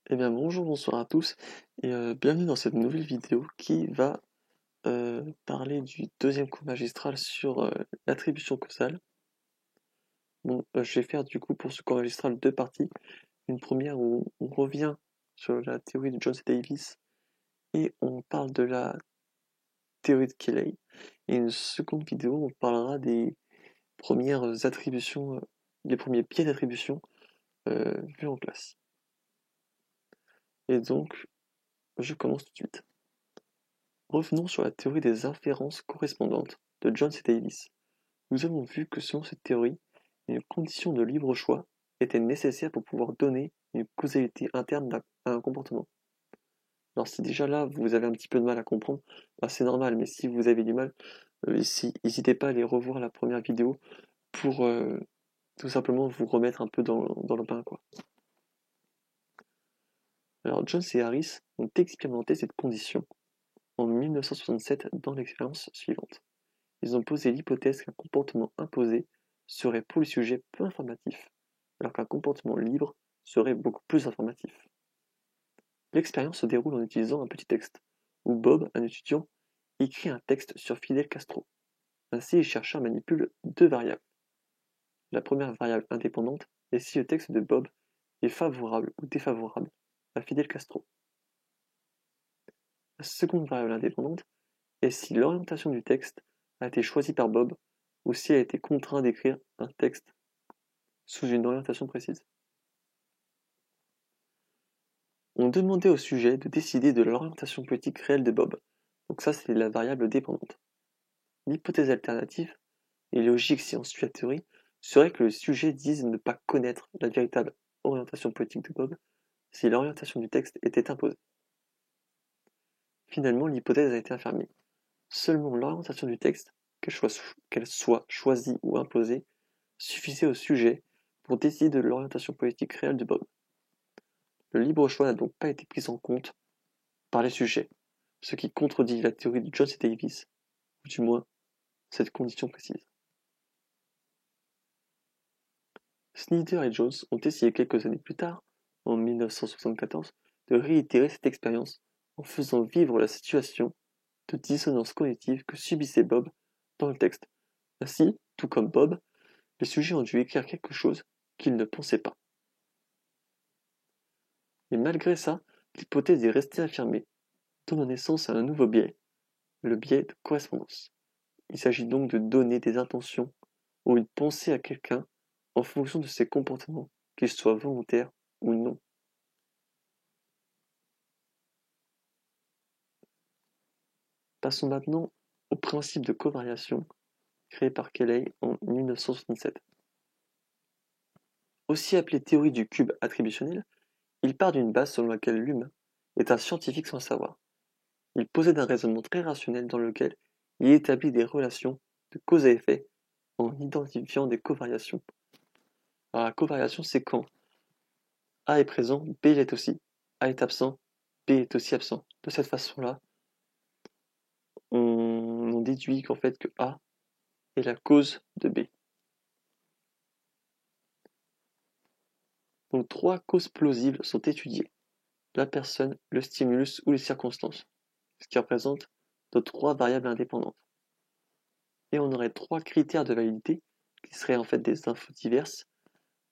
Eh bien bonjour, bonsoir à tous et bienvenue dans cette nouvelle vidéo qui va parler du deuxième cours magistral sur l'attribution causale. Bon, je vais faire du coup pour ce cours magistral deux parties. Une première où on revient sur la théorie de Jones et Davis et on parle de la théorie de Cayley. Et une seconde vidéo où on parlera des premières attributions, des premiers biais d'attribution vus en classe. Et donc, je commence tout de suite. Revenons sur la théorie des inférences correspondantes de Jones et Davis. Nous avons vu que selon cette théorie, une condition de libre choix était nécessaire pour pouvoir donner une causalité interne à un comportement. Alors si déjà là vous avez un petit peu de mal à comprendre, bah, c'est normal, mais si vous avez du mal, n'hésitez pas à aller revoir la première vidéo pour tout simplement vous remettre un peu dans le bain, quoi. Alors Jones et Harris ont expérimenté cette condition en 1967 dans l'expérience suivante. Ils ont posé l'hypothèse qu'un comportement imposé serait pour le sujet peu informatif, alors qu'un comportement libre serait beaucoup plus informatif. L'expérience se déroule en utilisant un petit texte, où Bob, un étudiant, écrit un texte sur Fidel Castro. Ainsi, les chercheurs manipulent deux variables. La première variable indépendante est si le texte de Bob est favorable ou défavorable à Fidel Castro. La seconde variable indépendante est si l'orientation du texte a été choisie par Bob ou si elle a été contraint d'écrire un texte sous une orientation précise. On demandait au sujet de décider de l'orientation politique réelle de Bob. Donc ça, c'est la variable dépendante. L'hypothèse alternative, et logique si on suit la théorie, serait que le sujet dise ne pas connaître la véritable orientation politique de Bob si l'orientation du texte était imposée. Finalement, l'hypothèse a été affirmée. Seulement l'orientation du texte, qu'elle soit choisie ou imposée, suffisait au sujet pour décider de l'orientation politique réelle de Bob. Le libre choix n'a donc pas été pris en compte par les sujets, ce qui contredit la théorie de Jones et Davis, ou du moins cette condition précise. Snyder et Jones ont essayé quelques années plus tard, en 1974, de réitérer cette expérience en faisant vivre la situation de dissonance cognitive que subissait Bob dans le texte. Ainsi, tout comme Bob, les sujets ont dû écrire quelque chose qu'ils ne pensaient pas. Mais malgré ça, l'hypothèse est restée affirmée, donnant naissance à un nouveau biais, le biais de correspondance. Il s'agit donc de donner des intentions ou une pensée à quelqu'un en fonction de ses comportements, qu'ils soient volontaires ou non. Passons maintenant au principe de covariation créé par Cayley en 1967. Aussi appelé théorie du cube attributionnel, il part d'une base selon laquelle l'humain est un scientifique sans savoir. Il possède un raisonnement très rationnel dans lequel il établit des relations de cause à effet en identifiant des covariations. Alors la covariation, c'est quand A est présent, B l'est aussi. A est absent, B est aussi absent. De cette façon-là, on déduit qu'en fait que A est la cause de B. Donc trois causes plausibles sont étudiées: la personne, le stimulus ou les circonstances, ce qui représente nos trois variables indépendantes. Et on aurait trois critères de validité, qui seraient en fait des infos diverses,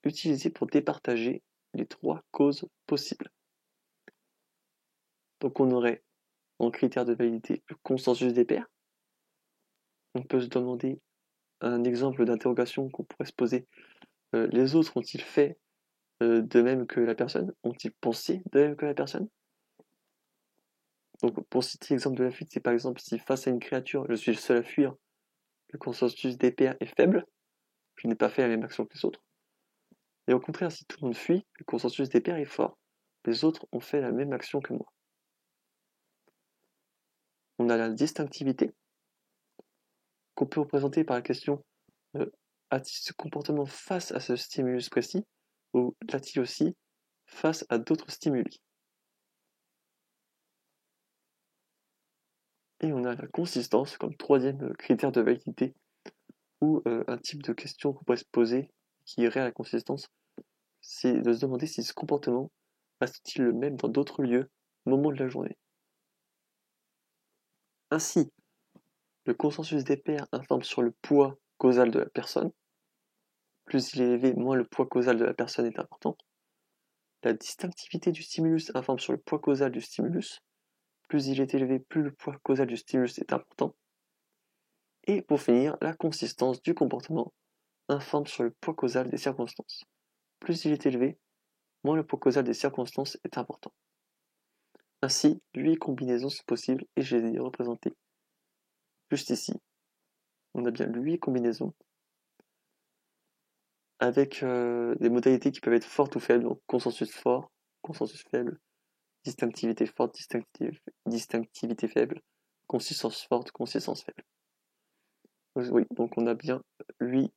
utilisés pour départager les trois causes possibles. Donc on aurait en critère de validité le consensus des pairs. On peut se demander un exemple d'interrogation qu'on pourrait se poser. Les autres ont-ils fait de même que la personne? Ont-ils pensé de même que la personne? Donc pour citer l'exemple de la fuite, c'est par exemple si face à une créature, je suis le seul à fuir, le consensus des pairs est faible, je n'ai pas fait la même action que les autres. Et au contraire, si tout le monde fuit, le consensus des pairs est fort. Les autres ont fait la même action que moi. On a la distinctivité, qu'on peut représenter par la question a-t-il ce comportement face à ce stimulus précis, ou l'a-t-il aussi face à d'autres stimuli? Et on a la consistance comme troisième critère de validité, ou un type de question qu'on pourrait se poser qui irait à la consistance, c'est de se demander si ce comportement reste-t-il le même dans d'autres lieux, moments de la journée? Ainsi, le consensus des pairs informe sur le poids causal de la personne. Plus il est élevé, moins le poids causal de la personne est important. La distinctivité du stimulus informe sur le poids causal du stimulus. Plus il est élevé, plus le poids causal du stimulus est important. Et pour finir, la consistance du comportement informe sur le poids causal des circonstances. Plus il est élevé, moins le poids causal des circonstances est important. Ainsi, 8 combinaisons sont possibles et je les ai représentées juste ici. On a bien 8 combinaisons avec des modalités qui peuvent être fortes ou faibles, donc consensus fort, consensus faible, distinctivité forte, distinctivité faible, consistance forte, consistance faible. Oui, donc on a bien 8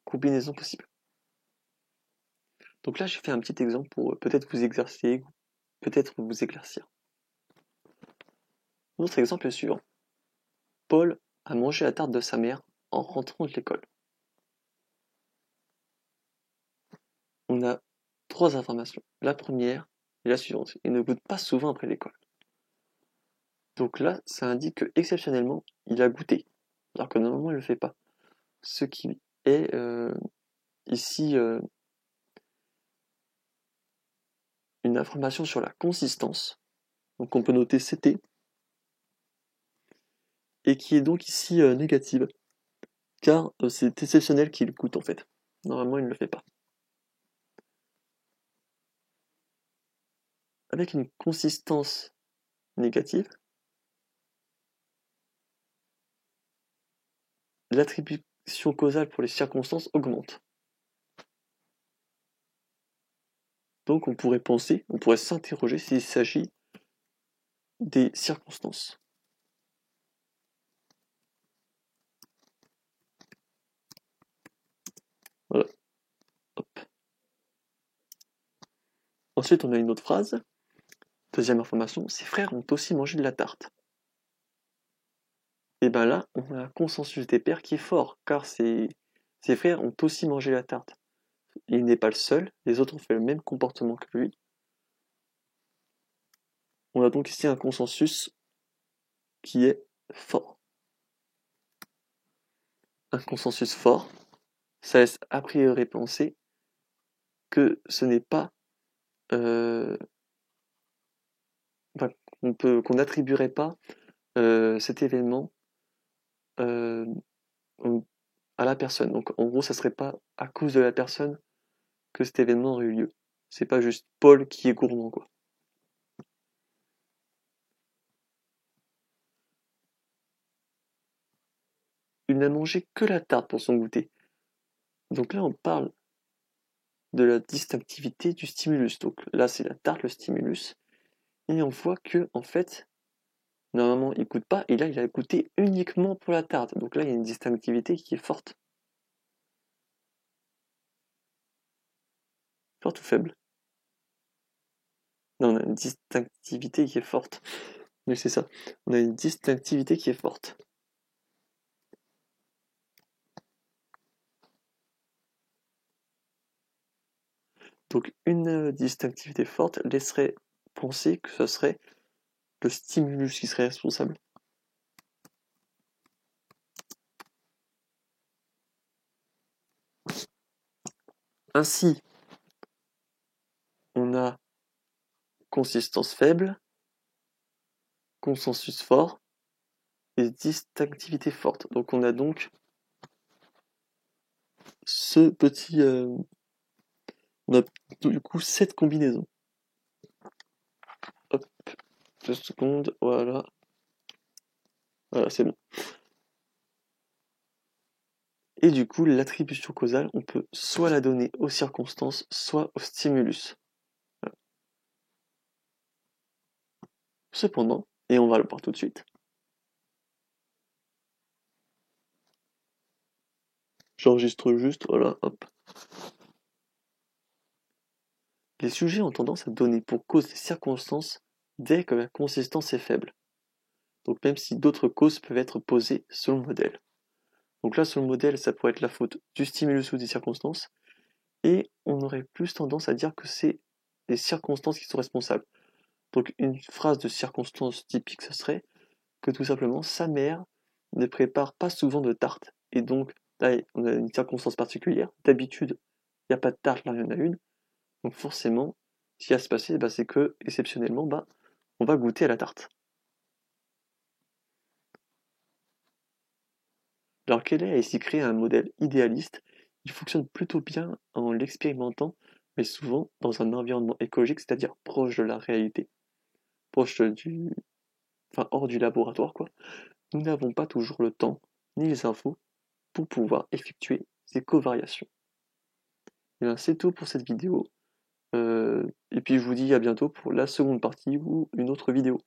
combinaisons possibles. Donc là, j'ai fait un petit exemple pour peut-être vous exercer, peut-être vous éclaircir. Notre exemple est le suivant. Paul a mangé la tarte de sa mère en rentrant de l'école. On a 3 informations. La première et la suivante. Il ne goûte pas souvent après l'école. Donc là, ça indique que exceptionnellement, il a goûté, alors que normalement, il ne le fait pas. Ce qui est ici une information sur la consistance, donc on peut noter CT, et qui est donc ici négative, car c'est exceptionnel qu'il goûte en fait. Normalement, il ne le fait pas. Avec une consistance négative, l'attribution causale pour les circonstances augmente. Donc on pourrait s'interroger s'il s'agit des circonstances. Voilà. Hop. Ensuite, on a une autre phrase. Deuxième information, ses frères ont aussi mangé de la tarte. Et bien là, on a un consensus des pairs qui est fort, car ses frères ont aussi mangé la tarte. Il n'est pas le seul, les autres ont fait le même comportement que lui. On a donc ici un consensus qui est fort. Un consensus fort, ça laisse a priori penser que ce n'est pas qu'on n'attribuerait pas cet événement à la personne. Donc en gros, ça serait pas à cause de la personne que cet événement aurait eu lieu. C'est pas juste Paul qui est gourmand, quoi. Il n'a mangé que la tarte pour son goûter. Donc là, on parle de la distinctivité du stimulus. Donc là, c'est la tarte, le stimulus. Et on voit que, en fait, normalement, il goûte pas. Et là, il a goûté uniquement pour la tarte. Donc là, il y a une distinctivité qui est forte. Forte ou faible? Non, on a une distinctivité qui est forte. Mais c'est ça. On a une distinctivité qui est forte. Donc une distinctivité forte laisserait penser que ce serait le stimulus qui serait responsable. Ainsi, on a consistance faible, consensus fort et distinctivité forte. Donc on a donc ce petit... on a du coup 7 combinaisons. Hop, 2 secondes, voilà. Voilà, c'est bon. Et du coup, l'attribution causale, on peut soit la donner aux circonstances, soit au stimulus. Voilà. Cependant, et on va le voir tout de suite, j'enregistre juste, voilà, hop. Les sujets ont tendance à donner pour cause les circonstances dès que la consistance est faible. Donc même si d'autres causes peuvent être posées selon le modèle. Donc là, selon le modèle, ça pourrait être la faute du stimulus ou des circonstances, et on aurait plus tendance à dire que c'est les circonstances qui sont responsables. Donc une phrase de circonstance typique, ce serait que tout simplement sa mère ne prépare pas souvent de tarte. Et donc là, on a une circonstance particulière. D'habitude, il n'y a pas de tarte, là il y en a une. Donc forcément, ce qui va se passer, bah, c'est que exceptionnellement, bah, on va goûter à la tarte. Alors Kelly a ici créé un modèle idéaliste. Il fonctionne plutôt bien en l'expérimentant, mais souvent dans un environnement écologique, c'est-à-dire proche de la réalité, proche du, enfin hors du laboratoire, quoi. Nous n'avons pas toujours le temps ni les infos pour pouvoir effectuer ces covariations. Et bien c'est tout pour cette vidéo. Et puis je vous dis à bientôt pour la seconde partie ou une autre vidéo.